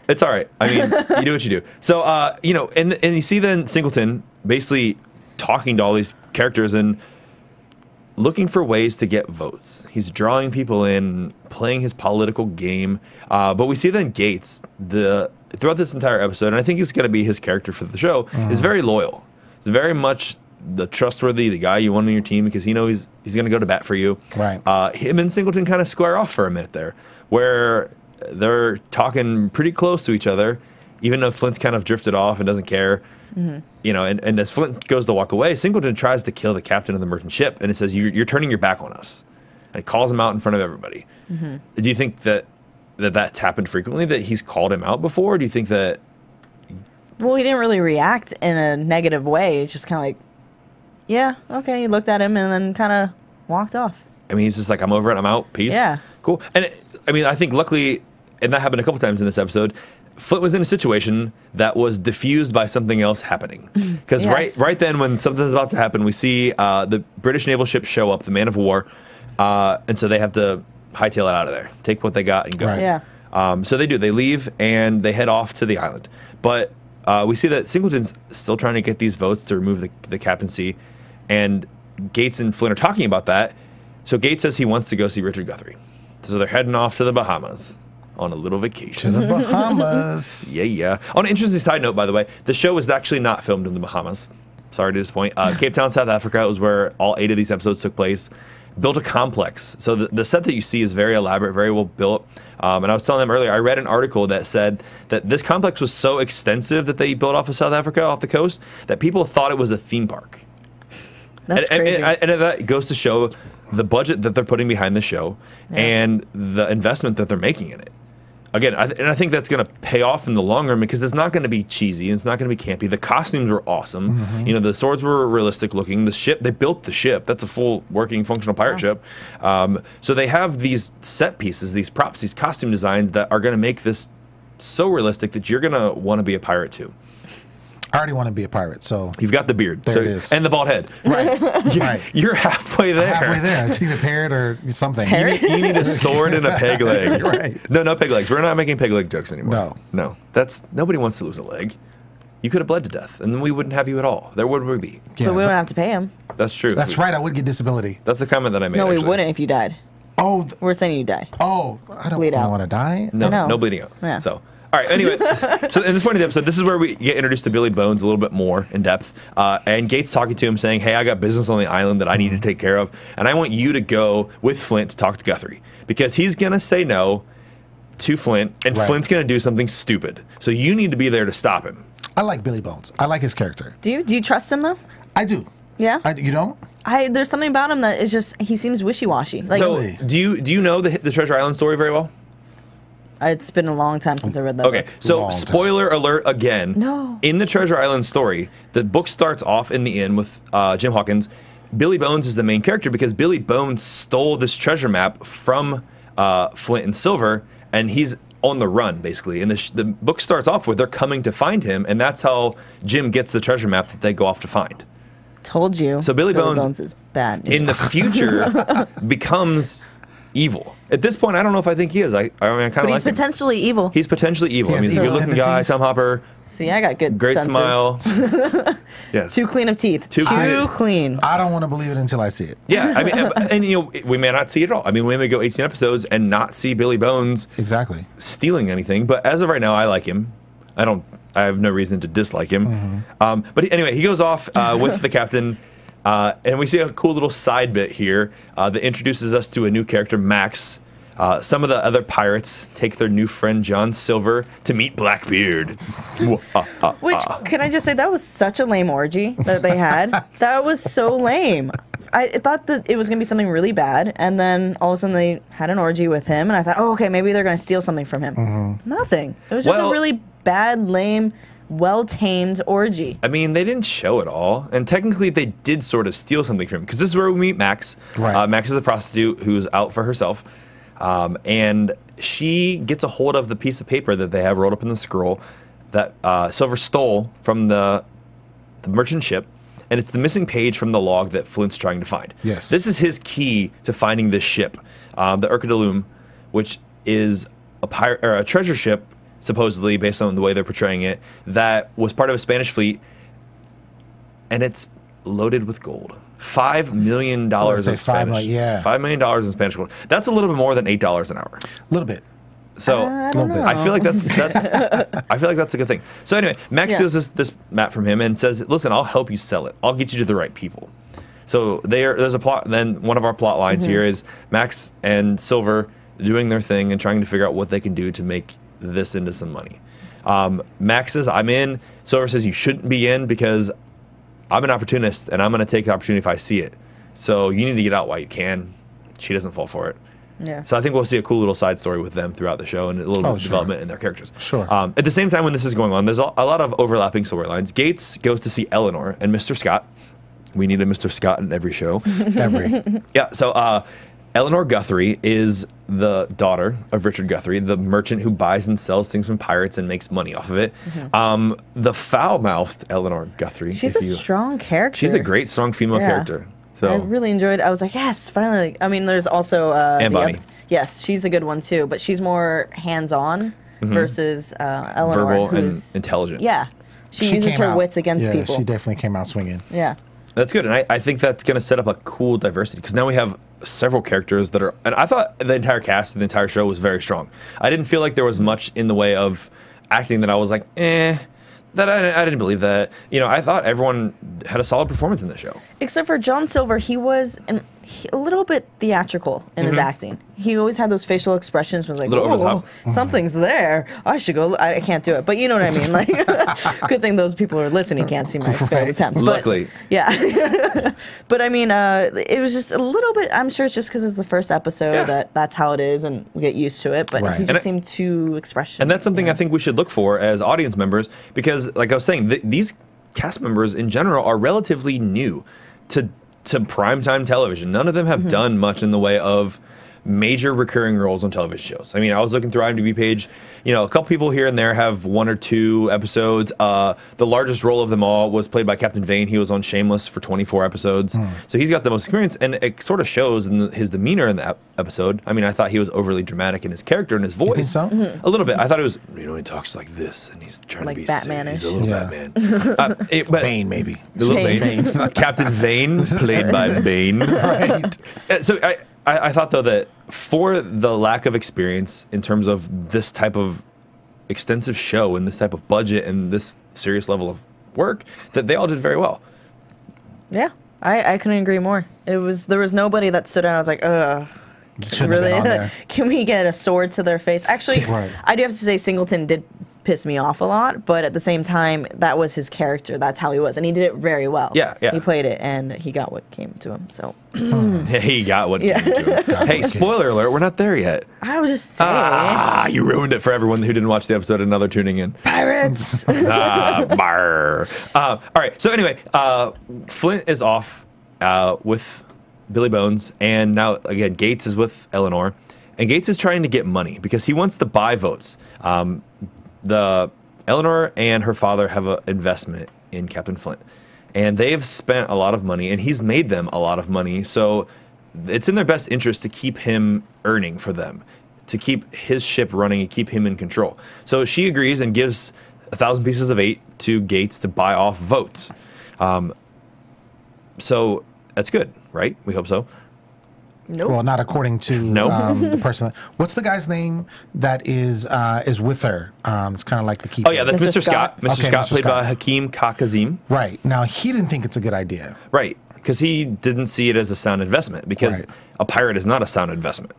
it's all right. I mean, you do what you do. So, you know, and you see then Singleton basically talking to all these characters and looking for ways to get votes. He's drawing people in, playing his political game. But we see then Gates, throughout this entire episode, and I think it's going to be his character for the show, is very loyal. He's very much the trustworthy, the guy you want on your team because he knows he's going to go to bat for you. Right. Him and Singleton kind of square off for a minute there, where they're talking pretty close to each other, even though Flint's kind of drifted off and doesn't care. You know, and as Flint goes to walk away, Singleton tries to kill the captain of the merchant ship, and it says, "You're turning your back on us," and he calls him out in front of everybody. Do you think that's happened frequently? That he's called him out before? Or do you think that? Well, he didn't really react in a negative way. It's just kind of like, yeah, okay. He looked at him and then kind of walked off. I mean, he's just like, I'm over it. I'm out. Peace. Yeah. Cool. And I mean, I think luckily, and that happened a couple times in this episode, Flint was in a situation that was diffused by something else happening. Because right then, when something's about to happen, we see the British naval ship show up, the Man of War, and so they have to hightail it out of there, take what they got and go. Right. Yeah. So they do. They leave and they head off to the island. But we see that Singleton's still trying to get these votes to remove the captaincy, and Gates and Flint are talking about that. So Gates says he wants to go see Richard Guthrie. So they're heading off to the Bahamas on a little vacation. To the Bahamas. Yeah. On an interesting side note, by the way, the show was actually not filmed in the Bahamas. Sorry to disappoint. Cape Town, South Africa was where all 8 of these episodes took place. Built a complex. So the set that you see is very elaborate, very well built. And I was telling them earlier, I read an article that said that this complex was so extensive that they built off of South Africa, off the coast, that people thought it was a theme park. That's crazy. And that goes to show the budget that they're putting behind the show and the investment that they're making in it. Again, I think that's going to pay off in the long run because it's not going to be cheesy. It's not going to be campy. The costumes were awesome. You know, the swords were realistic looking. The ship, they built the ship. That's a full working functional pirate ship. So they have these set pieces, these props, these costume designs that are going to make this so realistic that you're going to want to be a pirate too. I already want to be a pirate, so you've got the beard, there it is, and the bald head. Right, you're halfway there. Halfway there. I just need a parrot or something. You need a sword and a peg leg. Right. No peg legs. We're not making peg leg jokes anymore. No. That's nobody wants to lose a leg. You could have bled to death, and then we wouldn't have you at all. There would we be? Yeah, but we wouldn't have to pay him. That's true. That's right. I would get disability. That's the comment that I made. No, actually. we wouldn't if you died. Oh, we're saying you die. Oh, I don't want to die. No bleeding out. Yeah. So. All right, anyway, so in this point of the episode, this is where we get introduced to Billy Bones a little bit more in depth. And Gates talking to him saying, hey, I got business on the island that I need to take care of. And I want you to go with Flint to talk to Guthrie. Because he's going to say no. to Flint, and Flint's going to do something stupid. So you need to be there to stop him. I like Billy Bones. I like his character. Do you trust him though? I do. Yeah. You don't? There's something about him that is just he seems wishy-washy. Like, so do you know the Treasure Island story very well? It's been a long time since I read that. Okay, book. so spoiler alert again. No. In the Treasure Island story, the book starts off in the inn with Jim Hawkins. Billy Bones is the main character because Billy Bones stole this treasure map from Flint and Silver, and he's on the run, basically. And the book starts off with they're coming to find him, and that's how Jim gets the treasure map that they go off to find. Told you. So Billy Bones is bad. in the future becomes evil. At this point, I don't know if I think he is. I mean, I kind of like him. But he's potentially evil. He's potentially evil. I mean, he's a good-looking guy, Tom Hopper. See, I got good Great senses. smile. Yes. Too clean of teeth. Too clean. I don't want to believe it until I see it. Yeah, I mean, and you know, we may not see it at all. I mean, we may go 18 episodes and not see Billy Bones stealing anything. But as of right now, I like him. I have no reason to dislike him. But anyway, he goes off with the captain. And we see a cool little side bit here that introduces us to a new character, Max. Some of the other pirates take their new friend, John Silver, to meet Blackbeard. Which, can I just say, that was such a lame orgy that they had. That was so lame. I thought that it was going to be something really bad, and then all of a sudden they had an orgy with him, and I thought, oh, okay, maybe they're going to steal something from him. Nothing. It was just a really bad, lame, well-tamed orgy. I mean, they didn't show it all, and technically they did sort of steal something from him, because this is where we meet Max. Max is a prostitute who's out for herself, and she gets a hold of the piece of paper that they have rolled up in the scroll that Silver stole from the merchant ship, and it's the missing page from the log that Flint's trying to find. Yes. This is his key to finding this ship, the Urca de Lum, which is a treasure ship, supposedly, based on the way they're portraying it, that was part of a Spanish fleet, and it's loaded with gold. $5 million in Spanish. $5 million in Spanish gold. That's a little bit more than $8 an hour. A little bit. So I feel like that's I feel like that's a good thing. So anyway, Max steals this map from him and says, "Listen, I'll help you sell it. I'll get you to the right people." So there's a plot. Then one of our plot lines here is Max and Silver doing their thing and trying to figure out what they can do to make this into some money. Max says, "I'm in." Silver says, "You shouldn't be in because I'm an opportunist and I'm going to take the opportunity if I see it. So you need to get out while you can." She doesn't fall for it. Yeah. So I think we'll see a cool little side story with them throughout the show and a little bit of development in their characters. Sure. At the same time, when this is going on, there's a lot of overlapping storylines. Gates goes to see Eleanor and Mr. Scott. We need a Mr. Scott in every show. Yeah. So Eleanor Guthrie is the daughter of Richard Guthrie, the merchant who buys and sells things from pirates and makes money off of it. The foul-mouthed Eleanor Guthrie. She's a strong character. She's a great, strong female character. So I really enjoyed. I was like, yes, finally. I mean, there's also and Bonnie. Yes, she's a good one too, but she's more hands-on versus Eleanor, verbal who's and intelligent. Yeah, she uses her wits against people. She definitely came out swinging. Yeah. That's good, and I think that's going to set up a cool diversity, because now we have several characters that are, and I thought the entire cast of the entire show was very strong. I didn't feel like there was much in the way of acting that I was like, that I didn't believe that. You know, I thought everyone had a solid performance in the show. Except for John Silver, he was a little bit theatrical in his acting. He always had those facial expressions. Was like, oh, something's there. I should go. I can't do it, but you know what I mean. Like, good thing those people are listening can't see my failed attempts. Luckily, yeah. But I mean, it was just a little bit. I'm sure it's just because it's the first episode that's how it is, and we get used to it. But he just seemed too expressional. And that's something I think we should look for as audience members, because, like I was saying, these cast members in general are relatively new to primetime television. None of them have done much in the way of major recurring roles on television shows. I mean, I was looking through IMDb page, you know, a couple people here and there have 1 or 2 episodes. The largest role of them all was played by Captain Vane. He was on Shameless for 24 episodes. So he's got the most experience, and it sort of shows in his demeanor in that episode. I mean, I thought he was overly dramatic in his character and his voice. You think so? A little bit. I thought it was, you know, he talks like this, and he's trying like to be Batman-ish. He's a little Batman. But Bane, maybe. A little Bane. Captain Vane, played by Bane. Right. So I thought, though, that for the lack of experience in terms of this type of extensive show and this type of budget and this serious level of work, that they all did very well. Yeah, I couldn't agree more. There was nobody that stood out. I was like, ugh. Shouldn't have been on there. Can we get a sword to their face? Actually, Right. I do have to say Singleton did piss me off a lot, but at the same time, that was his character. That's how he was, and he did it very well. Yeah. He played it, and he got what came to him. So He got what came to him. Hey, spoiler alert, we're not there yet. I was just saying, You ruined it for everyone who didn't watch the episode and now they're tuning in. pirates. Barr. All right, so anyway, Flint is off with Billy Bones, and now, again, Gates is with Eleanor, and Gates is trying to get money because he wants to buy votes. The Eleanor and her father have an investment in Captain Flint, and they've spent a lot of money, and he's made them a lot of money, so it's in their best interest to keep him earning for them, to keep his ship running and keep him in control. So she agrees and gives 1,000 pieces of 8 to Gates to buy off votes. So that's good, right? We hope so. Nope. Well, not according to the person. What's the guy's name that is with her? It's kind of like the keeper. Oh yeah, that's Mr. Scott. Mr. Okay, Scott, Mr. played Scott. by Hakeem Kakazim. Right. Now, he didn't think it's a good idea. Right, because he didn't see it as a sound investment, because Right. a pirate is not a sound investment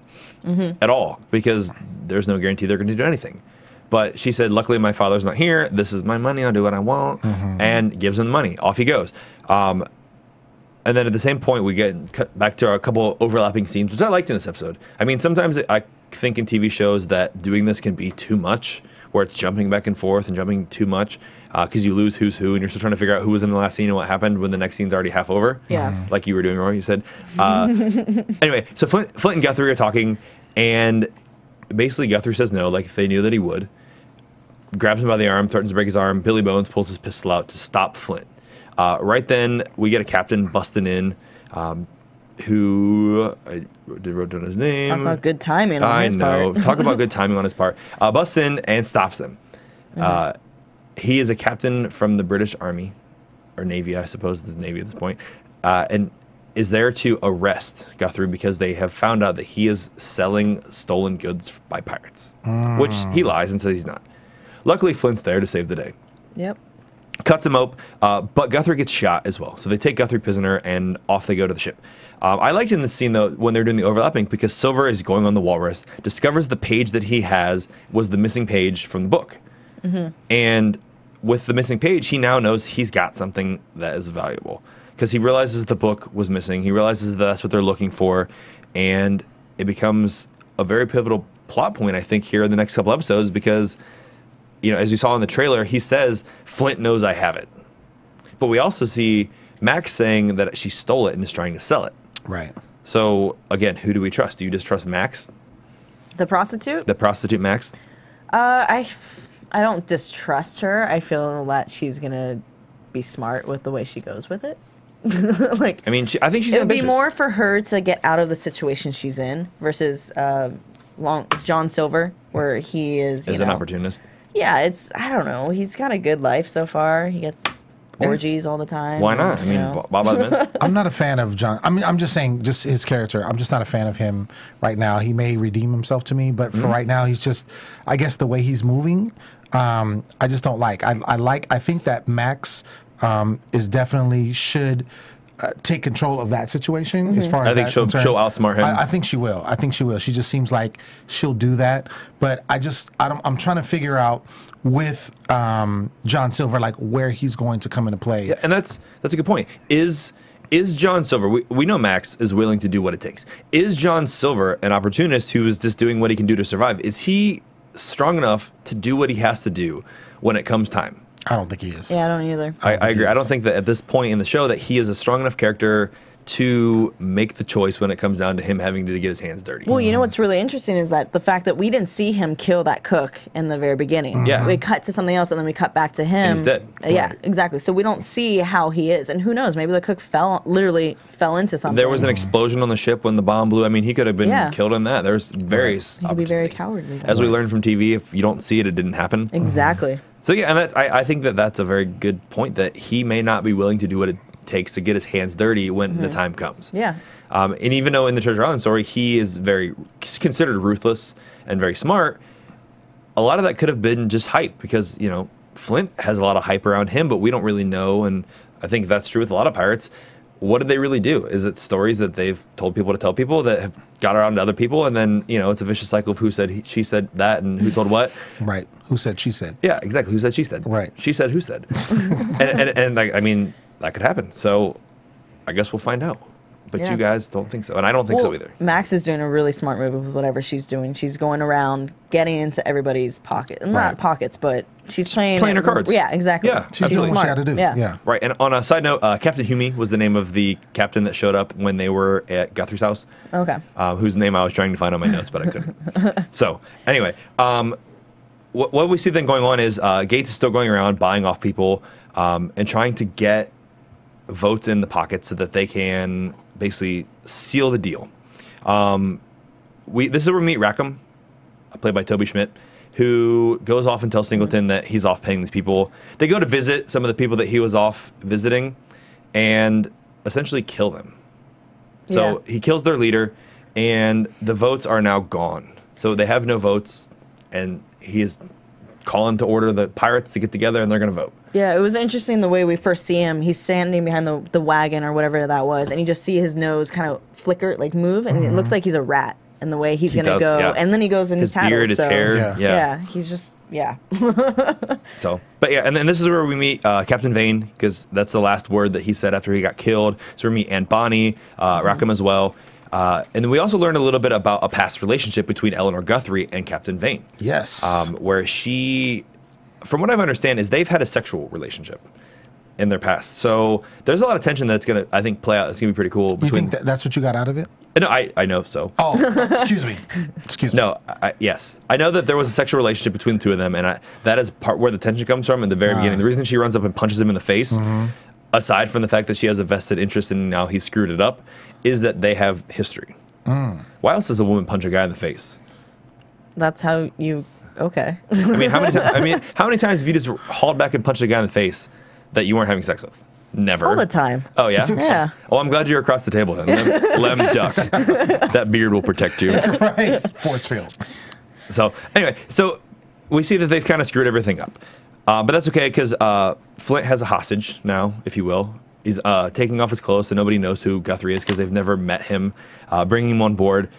at all, because there's no guarantee they're going to do anything. But she said, luckily my father's not here. This is my money. I'll do what I want. And gives him the money. Off he goes. And then at the same point, we get cut back to a couple overlapping scenes, which I liked in this episode. I mean, sometimes I think in TV shows that doing this can be too much, where it's jumping back and forth and jumping too much, because you lose who's who, and you're still trying to figure out who was in the last scene and what happened when the next scene's already half over. Yeah. Like you were doing, Roy, you said. Anyway, so Flint and Guthrie are talking, and basically Guthrie says no, like if they knew that he would. Grabs him by the arm, threatens to break his arm. Billy Bones pulls his pistol out to stop Flint. Right then, we get a captain busting in, who I wrote down his name. Talk about good timing on his part. I know. Talk about good timing on his part. Busts in and stops him. He is a captain from the British Army, or Navy, I suppose it's Navy at this point, and is there to arrest Guthrie because they have found out that he is selling stolen goods by pirates, which he lies and says he's not. Luckily, Flint's there to save the day. Yep. Cuts him up, but Guthrie gets shot as well. So they take Guthrie prisoner, and off they go to the ship. I liked in this scene, though, when they're doing the overlapping, because Silver is going on the walrus, discovers the page that he has was the missing page from the book. And with the missing page, he now knows he's got something that is valuable. Because he realizes the book was missing. He realizes that that's what they're looking for. And it becomes a very pivotal plot point, I think, here in the next couple episodes, because, you know, as we saw in the trailer, he says, Flint knows I have it. But we also see Max saying that she stole it and is trying to sell it. Right. So, again, who do we trust? Do you just trust Max? The prostitute? The prostitute Max? I don't distrust her. I feel that she's gonna be smart with the way she goes with it. Like, I mean, I think she's it would ambitious. be more for her to get out of the situation she's in versus John Silver, where he is As an opportunist. Yeah, I don't know. He's got a good life so far. He gets orgies all the time. Why not? I mean, Bob Evans. I'm not a fan of John. I mean, I'm just saying, just his character. I'm just not a fan of him right now. He may redeem himself to me, but for right now, he's just, I guess the way he's moving, I just don't like. I think that Max is definitely should take control of that situation as far as I think she'll outsmart him. I think she will. I think she will. She just seems like she'll do that. But I'm trying to figure out with John Silver, like where he's going to come into play. Yeah, and that's a good point. Is John Silver, we know Max is willing to do what it takes. Is John Silver an opportunist who is just doing what he can do to survive? Is he strong enough to do what he has to do when it comes time? I don't think he is. Yeah, I don't either. I agree. I don't think that at this point in the show that he is a strong enough character to make the choice when it comes down to him having to get his hands dirty. Well, you know what's really interesting is that the fact that we didn't see him kill that cook in the very beginning. Yeah. We cut to something else and then we cut back to him. And he's dead. Yeah, exactly. So we don't see how he is. And who knows, maybe the cook literally fell into something. There was an explosion on the ship when the bomb blew. I mean, he could have been killed in that. There's various He could be very opportunities. cowardly. As we learned from TV, if you don't see it, it didn't happen. Exactly. So yeah, and I think that that's a very good point, that he may not be willing to do what it takes to get his hands dirty when the time comes. Yeah. And even though in the Treasure Island story he is he's considered ruthless and very smart, a lot of that could have been just hype, because, you know, Flint has a lot of hype around him, but we don't really know, and I think that's true with a lot of pirates. what did they really do? Is it stories that they've told people to tell people that have got around to other people, and then it's a vicious cycle of who said she said that and who told what? Right. Who said she said? Yeah, exactly. Who said she said? Right. She said who said? and like, I mean, that could happen. So I guess we'll find out. But you guys don't think so, and I don't think so either. Max is doing a really smart move with whatever she's doing. She's going around, getting into everybody's pocket, not pockets, but she's playing her cards. Yeah, exactly. Yeah, She's doing what she had to do. Yeah. Right. And on a side note, Captain Hume was the name of the captain that showed up when they were at Guthrie's house. Okay. Whose name I was trying to find on my notes, but I couldn't. So anyway, what we see then going on is Gates is still going around buying off people and trying to get votes in the pockets so that they can basically seal the deal. This is where we meet Rackham, played by Toby Schmidt, who goes off and tells Singleton that he's off paying these people. They go to visit some of the people that he was off visiting and essentially kill them. So he kills their leader, and the votes are now gone. So they have no votes, and he is calling to order the pirates to get together, and they're going to vote. Yeah, it was interesting the way we first see him. He's standing behind the wagon or whatever that was, and you just see his nose kind of flicker, like move, and it looks like he's a rat in the way he's going to go. Yeah. And then he goes and his he tattles. Beard, his hair. Yeah, he's just, So, but yeah, and then this is where we meet Captain Vane, because that's the last word that he said after he got killed. So we meet Aunt Bonnie, Rackham as well. And then we also learned a little bit about a past relationship between Eleanor Guthrie and Captain Vane. Yes. Where she, from what I understand, is they've had a sexual relationship in their past. So there's a lot of tension that's going to, I think, play out. It's going to be pretty cool. You think that's what you got out of it? No, I know so. Oh, excuse me. Excuse me. No, yes. I know that there was a sexual relationship between the two of them, and that is part where the tension comes from in the very beginning. The reason she runs up and punches him in the face, aside from the fact that she has a vested interest in now he screwed it up, is that they have history. Why else does a woman punch a guy in the face? That's how you. Okay. I mean, how many times have you just hauled back and punched a guy in the face that you weren't having sex with? Never. All the time. Oh, yeah? Yeah. Oh, I'm glad you're across the table then. Lem duck. That beard will protect you. Right. Force field. So, anyway, so we see that they've kind of screwed everything up. But that's okay, because Flint has a hostage now, if you will. He's taking off his clothes so nobody knows who Guthrie is because they've never met him, bringing him on board.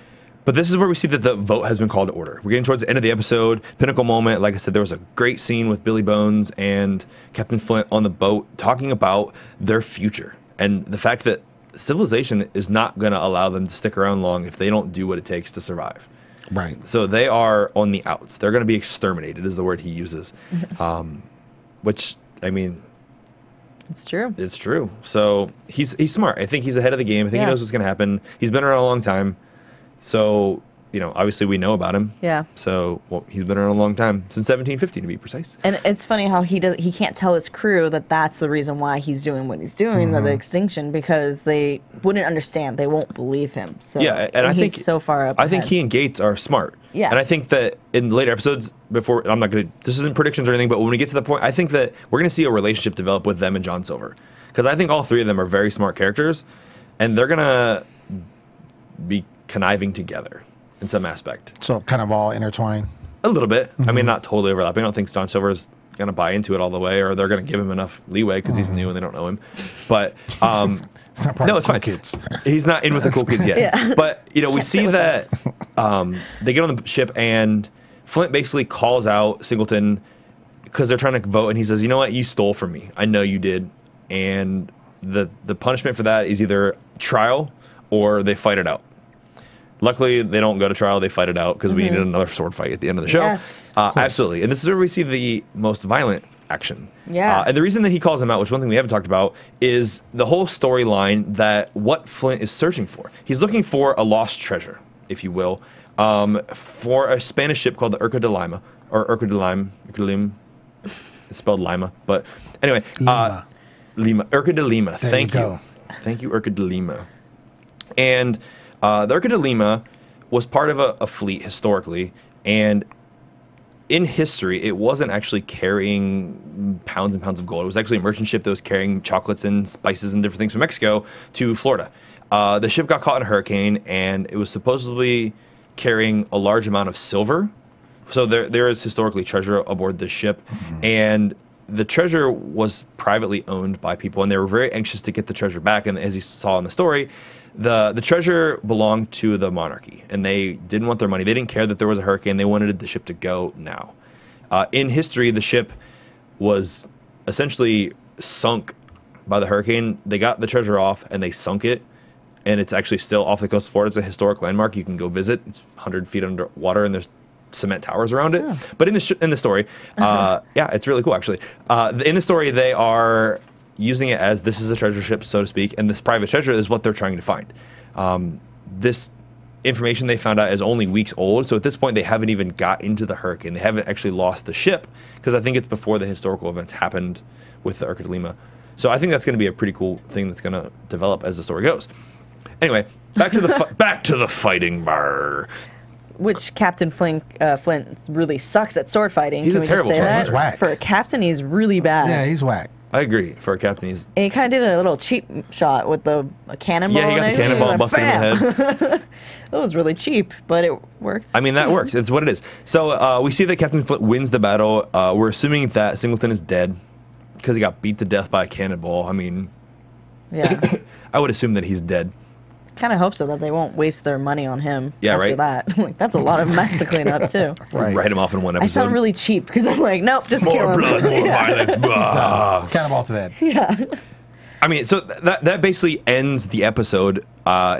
But this is where we see that the vote has been called to order. We're getting towards the end of the episode. Pinnacle moment. Like I said, there was a great scene with Billy Bones and Captain Flint on the boat talking about their future and the fact that civilization is not going to allow them to stick around long if they don't do what it takes to survive. Right. So they are on the outs. They're going to be exterminated is the word he uses. Which, I mean... It's true. It's true. So he's smart. I think he's ahead of the game. I think he knows what's going to happen. He's been around a long time. So, obviously we know about him. Yeah. So, he's been around a long time, since 1750 to be precise. And it's funny how he can't tell his crew that that's the reason why he's doing what he's doing, the extinction, because they wouldn't understand. They won't believe him. So yeah, and I think he's so far up I think ahead. he and Gates are smart. Yeah. And I think that in later episodes, this isn't predictions or anything, but when we get to the point, I think that we're going to see a relationship develop with them and John Silver. Because I think all three of them are very smart characters, and they're going to be conniving together in some aspect. So kind of all intertwined? A little bit. I mean, not totally overlapping. I don't think John Silver is going to buy into it all the way, or they're going to give him enough leeway because he's new and they don't know him. But it's not part of it's the fine. cool kids. He's not in with the cool kids yet. Yeah. But we see that they get on the ship and Flint basically calls out Singleton because they're trying to vote, and he says, "You know what? You stole from me. I know you did." And the punishment for that is either trial or they fight it out. Luckily, they don't go to trial. They fight it out because we needed another sword fight at the end of the show. Yes. Absolutely. And this is where we see the most violent action. Yeah. And the reason that he calls him out, which one thing we haven't talked about, is the whole storyline that what Flint is searching for. He's looking for a lost treasure, if you will, for a Spanish ship called the Urca de Lima, or Urca de Lima. It's spelled Lima. But anyway. Lima. Urca de Lima. Thank you. Thank you, Urca de Lima. And... the Urca de Lima was part of a fleet historically, and in history, it wasn't actually carrying pounds and pounds of gold. It was actually a merchant ship that was carrying chocolates and spices and different things from Mexico to Florida. The ship got caught in a hurricane, and it was supposedly carrying a large amount of silver. So there is historically treasure aboard this ship, and the treasure was privately owned by people, and they were very anxious to get the treasure back. And as you saw in the story, the treasure belonged to the monarchy, and they didn't want their money. They didn't care that there was a hurricane. They wanted the ship to go now. In history, the ship was essentially sunk by the hurricane. They got the treasure off, and they sunk it, and it's actually still off the coast of Florida. It's a historic landmark. You can go visit. It's 100 feet underwater, and there's cement towers around it. Oh. But in the story, yeah, it's really cool, actually. In the story, they are using it as this is a treasure ship, so to speak, and this private treasure is what they're trying to find. This information they found out is only weeks old, so at this point they haven't even got into the hurricane. They haven't actually lost the ship, because I think it's before the historical events happened with the Urca de Lima. So I think that's going to be a pretty cool thing that's going to develop as the story goes. Anyway, back to the back to the fighting bar. Which Captain Flint really sucks at sword fighting. He's a terrible sword. He's whack. For a captain, he's really bad. Yeah, he's whack. I agree. For a captain, he's... And he kind of did a little cheap shot with a cannonball. Yeah, he got the cannonball and busted him in the head. That was really cheap, but it works. I mean, that works. It's what it is. So we see that Captain Flint wins the battle. We're assuming that Singleton is dead because he got beat to death by a cannonball. I mean... Yeah. I would assume that he's dead. Kind of hope so, that they won't waste their money on him right. after that. Like, that's a lot of mess to clean up, too. Right. Write him off in one episode. I sound really cheap because I'm like, nope, just kill him. More blood, more violence. Cannonball to that. Yeah. I mean, so that basically ends the episode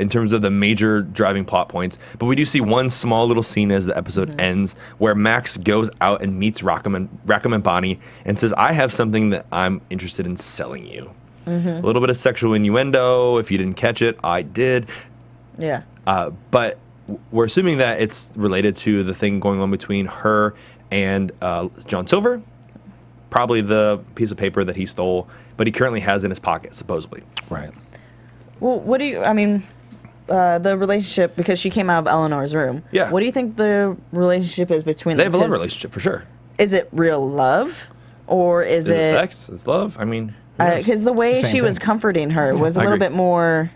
in terms of the major driving plot points. But we do see one small little scene as the episode ends where Max goes out and meets Rackham and Bonnie and says, I have something that I'm interested in selling you. A little bit of sexual innuendo. If you didn't catch it, I did. Yeah. But we're assuming that it's related to the thing going on between her and John Silver. Probably the piece of paper that he stole, but he currently has in his pocket, supposedly. Right. Well, what do you, I mean, the relationship, because she came out of Eleanor's room. Yeah. What do you think the relationship is between them? They have a love relationship, for sure. Is it real love? Or is it sex? It's love? I mean... Because the way she was comforting her was a little bit more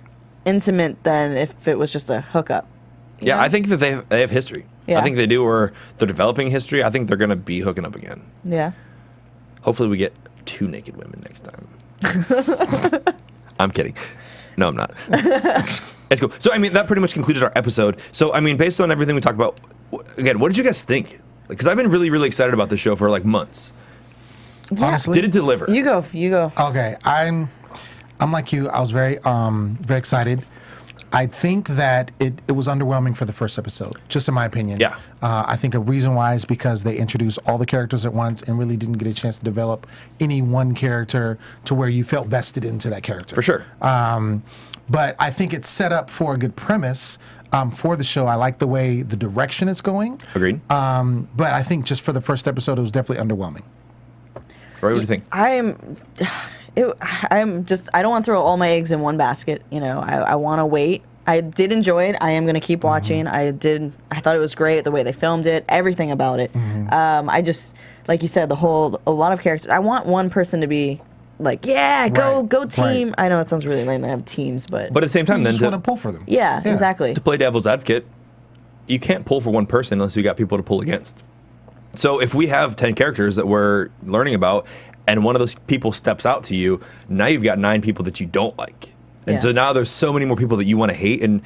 intimate than if it was just a hookup. Yeah, I think that they have history. Yeah. I think they do, or they're developing history. I think they're going to be hooking up again. Yeah. Hopefully we get 2 naked women next time. I'm kidding. No, I'm not. It's cool. So, I mean, that pretty much concluded our episode. So, I mean, based on everything we talked about, again, what did you guys think? Because I've been really, really excited about this show for, like, months. Honestly, did it deliver? You go. Okay, I'm like you. I was very excited. I think that it was underwhelming for the first episode, just in my opinion. Yeah. I think a reason why is because they introduced all the characters at once and really didn't get a chance to develop any one character to where you felt vested into that character. For sure. But I think it's set up for a good premise for the show. I like the way the direction it's going. Agreed. But I think just for the first episode, it was definitely underwhelming. Roy, what do you think? I don't want to throw all my eggs in one basket. You know, I want to wait. I did enjoy it. I am going to keep watching. I thought it was great, the way they filmed it, everything about it. I just, like you said, a lot of characters. I want one person to be like, yeah, go team. Right. I know it sounds really lame to have teams, but at the same time, you then just want to pull for them. Yeah, exactly. To play devil's advocate, you can't pull for one person unless you got people to pull against. So if we have 10 characters that we're learning about, and one of those people steps out to you, now you've got 9 people that you don't like. And so now there's so many more people that you want to hate, and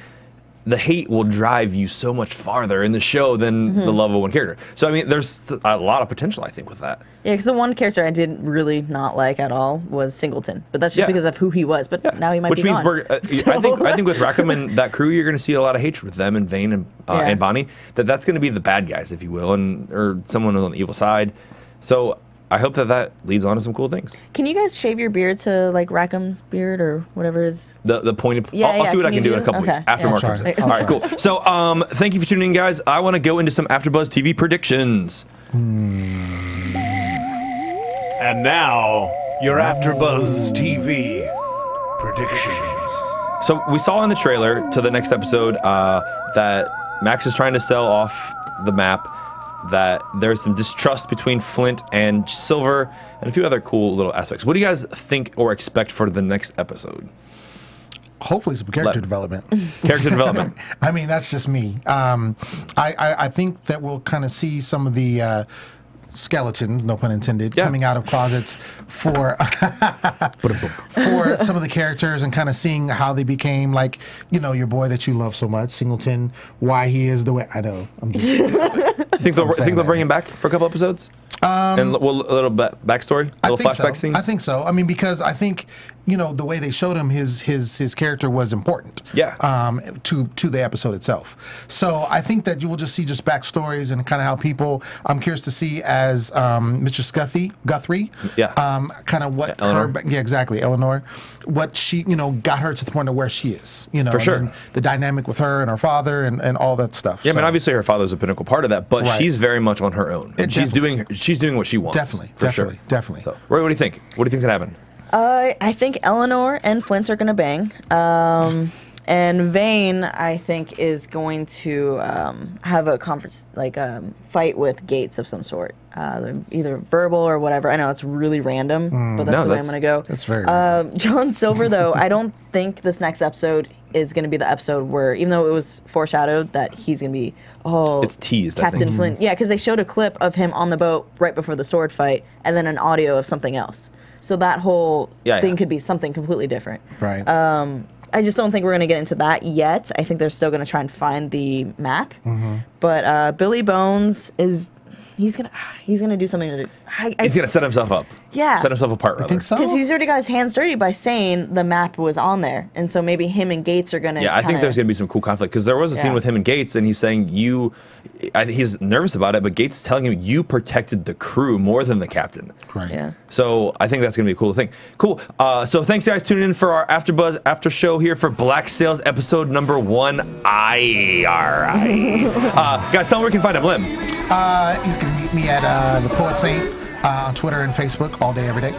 the hate will drive you so much farther in the show than the love of one character. So, I mean, there's a lot of potential, I think, with that. Yeah, because the one character I did really not like at all was Singleton. But that's just because of who he was. But now he might be gone. Which means I think with Rackham and that crew, you're going to see a lot of hatred with them and Vane and Bonnie. That's going to be the bad guys, if you will, or someone on the evil side. So I hope that leads on to some cool things. Can you guys shave your beard to like Rackham's beard or whatever is the point? I'll see what I can do in a couple weeks after Mark comes in. All right, cool. So thank you for tuning in, guys. I want to go into some AfterBuzz TV predictions. And now your AfterBuzz TV predictions. So we saw in the trailer to the next episode that Max is trying to sell off the map, that there's some distrust between Flint and Silver, and a few other cool little aspects. What do you guys think or expect for the next episode? Hopefully some character development. Character development. I mean, that's just me. I think that we'll kind of see some of the skeletons, no pun intended, Yeah. coming out of closets for for some of the characters and kind of seeing how they became like, you know, your boy that you love so much, Singleton, why he is the way. I know. I'm just. Think they'll bring him back for a couple episodes? And a little backstory, a little flashback scenes. I think so. I mean, because I think, you know, the way they showed him, his character was important. Yeah. To the episode itself. So I think that you will just see just backstories and kind of how people. I'm curious to see as Mr. Guthrie. Yeah. Kind of what Eleanor. yeah, exactly, Eleanor. What she, you know, got her to the point of where she is. You know, For sure. and the dynamic with her and her father and all that stuff. Yeah, I mean, So, obviously her father's a pinnacle part of that, but Right. she's very much on her own. And she's doing what she wants. Definitely. So, Roy, what do you think? What do you think's gonna happen? I think Eleanor and Flint are gonna bang. And Vane, I think, is going to have a conference, like a fight with Gates of some sort, either verbal or whatever. I know it's really random, but that's the way I'm gonna go. That's very John Silver, though, I don't think this next episode is gonna be the episode where, even though it was foreshadowed that he's gonna be, It's teased, I Captain think. Flint. Yeah, because they showed a clip of him on the boat right before the sword fight, and then an audio of something else. So that whole thing could be something completely different. Right. I just don't think we're going to get into that yet. I think they're still going to try and find the map. But Billy Bones is he's gonna do something to do. He's gonna set himself up. Yeah. Set himself apart. Rather. think so? Because he's already got his hands dirty by saying the map was on there, and so maybe him and Gates are gonna. Yeah, I think there's gonna be some cool conflict because there was a scene with him and Gates, and he's saying he's nervous about it, but Gates is telling him you protected the crew more than the captain. Right. Yeah. So I think that's gonna be a cool thing. Cool. So thanks guys tuning in for our AfterBuzz after show here for Black Sails episode number 1. Guys, tell me where we can find him, Lem. You can meet me at the Poet Saint on Twitter and Facebook all day, every day.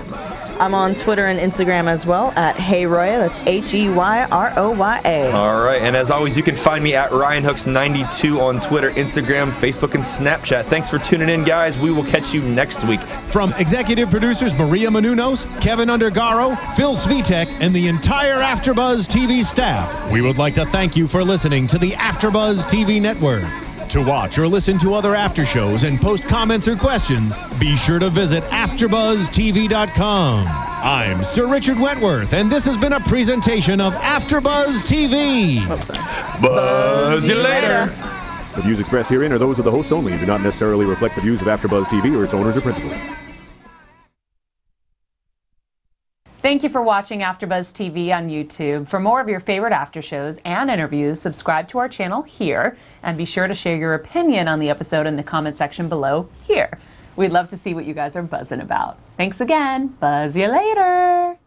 I'm on Twitter and Instagram as well at Hey Roya. That's HEYROYA. All right, and as always, you can find me at RyanHooks92 on Twitter, Instagram, Facebook, and Snapchat. Thanks for tuning in, guys. We will catch you next week. From executive producers Maria Menounos, Kevin Undergaro, Phil Svitek, and the entire AfterBuzz TV staff, we would like to thank you for listening to the AfterBuzz TV network. To watch or listen to other after shows and post comments or questions, be sure to visit AfterBuzzTV.com. I'm Sir Richard Wentworth, and this has been a presentation of AfterBuzz TV. Buzz you later. The views expressed herein are those of the hosts only and do not necessarily reflect the views of AfterBuzz TV or its owners or principals. Thank you for watching AfterBuzz TV on YouTube. For more of your favorite after shows and interviews, subscribe to our channel here, and be sure to share your opinion on the episode in the comment section below here. We'd love to see what you guys are buzzing about. Thanks again. Buzz you later.